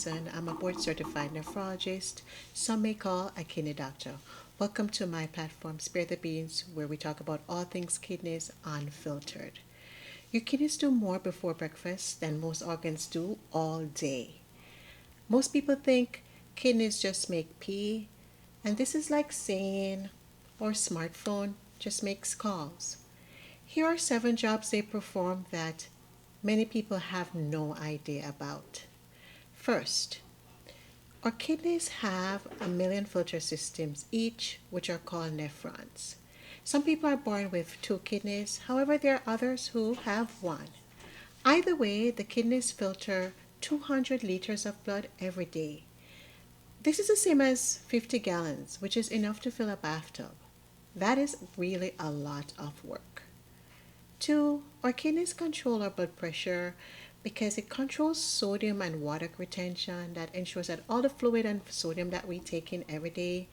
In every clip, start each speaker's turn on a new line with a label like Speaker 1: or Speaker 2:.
Speaker 1: Jason. I'm a board certified nephrologist. Some may call a kidney doctor. Welcome to my platform, Spare the Beans, where we talk about all things kidneys unfiltered. Your kidneys do more before breakfast than most organs do all day. Most people think kidneys just make pee, and this is like saying our smartphone just makes calls. Here are 7 jobs they perform that many people have no idea about. First, our kidneys have a million filter systems each, which are called nephrons. Some people are born with 2 kidneys, however, there are others who have one. Either way, the kidneys filter 200 liters of blood every day. This is the same as 50 gallons, which is enough to fill a bathtub. That is really a lot of work. 2, our kidneys control our blood pressure because it controls sodium and water retention that ensures that all the fluid and sodium that we take in every day,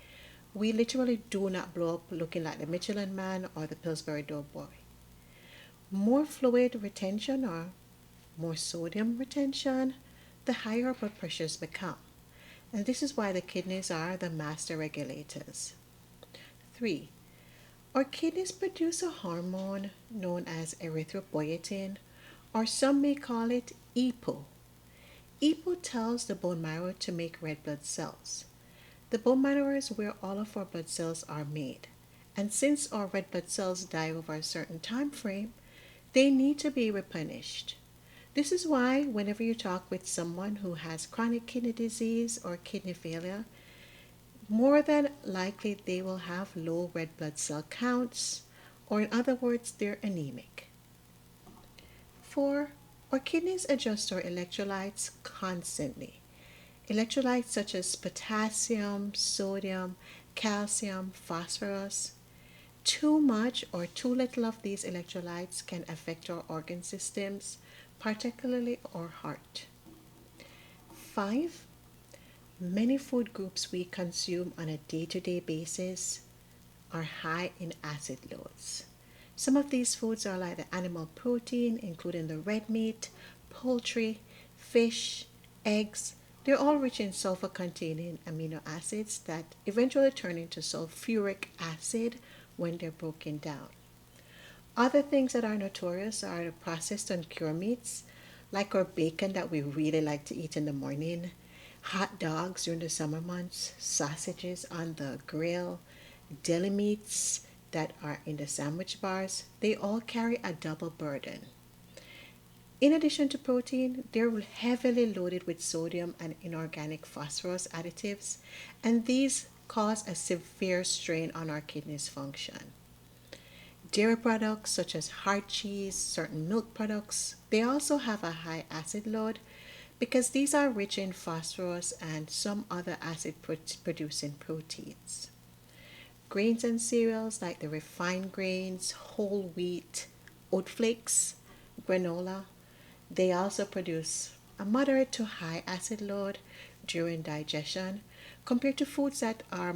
Speaker 1: we literally do not blow up looking like the Michelin Man or the Pillsbury Doughboy. More fluid retention or more sodium retention, the higher our blood pressures become. And this is why the kidneys are the master regulators. 3, our kidneys produce a hormone known as erythropoietin, or some may call it EPO. EPO tells the bone marrow to make red blood cells. The bone marrow is where all of our blood cells are made. And since our red blood cells die over a certain time frame, they need to be replenished. This is why whenever you talk with someone who has chronic kidney disease or kidney failure, more than likely they will have low red blood cell counts, or in other words, they're anemic. 4, our kidneys adjust our electrolytes constantly. Electrolytes such as potassium, sodium, calcium, phosphorus. Too much or too little of these electrolytes can affect our organ systems, particularly our heart. 5, many food groups we consume on a day-to-day basis are high in acid loads. Some of these foods are like the animal protein, including the red meat, poultry, fish, eggs. They're all rich in sulfur-containing amino acids that eventually turn into sulfuric acid when they're broken down. Other things that are notorious are the processed and cured meats, like our bacon that we really like to eat in the morning, hot dogs during the summer months, sausages on the grill, deli meats that are in the sandwich bars. They all carry a double burden. In addition to protein, they're heavily loaded with sodium and inorganic phosphorus additives, and these cause a severe strain on our kidneys' function. Dairy products such as hard cheese, certain milk products, they also have a high acid load because these are rich in phosphorus and some other acid producing proteins. Grains and cereals like the refined grains, whole wheat, oat flakes, granola, they also produce a moderate to high acid load during digestion compared to foods that are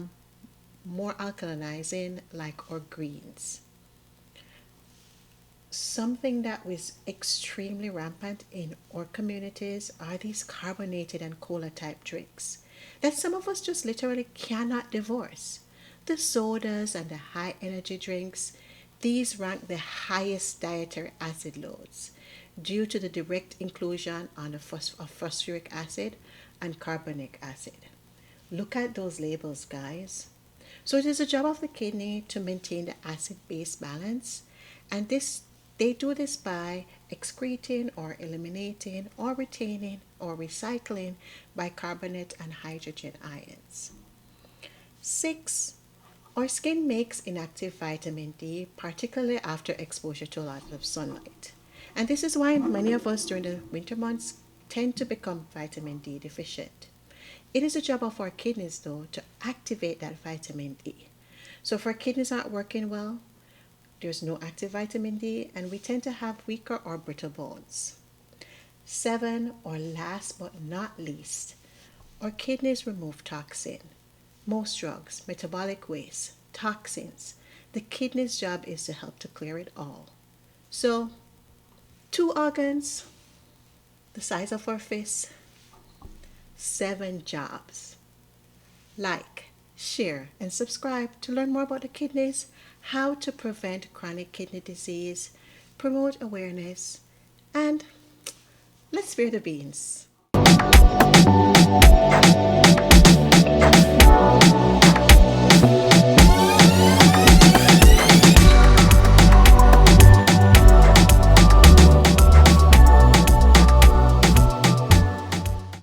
Speaker 1: more alkalinizing like our greens. Something that was extremely rampant in our communities are these carbonated and cola type drinks that some of us just literally cannot divorce. The sodas and the high energy drinks, these rank the highest dietary acid loads due to the direct inclusion of phosphoric acid and carbonic acid. Look at those labels, guys. So it is a job of the kidney to maintain the acid-base balance, and they do this by excreting or eliminating or retaining or recycling bicarbonate and hydrogen ions. 6, our skin makes inactive vitamin D, particularly after exposure to a lot of sunlight. And this is why many of us during the winter months tend to become vitamin D deficient. It is a job of our kidneys, though, to activate that vitamin D. So if our kidneys aren't working well, there's no active vitamin D, and we tend to have weaker or brittle bones. 7, or last but not least, our kidneys remove toxin. Most drugs, metabolic waste, toxins. The kidney's job is to help to clear it all. So, 2 organs, the size of our fists, 7 jobs. Like, share, and subscribe to learn more about the kidneys, how to prevent chronic kidney disease, promote awareness, and let's spare the beans.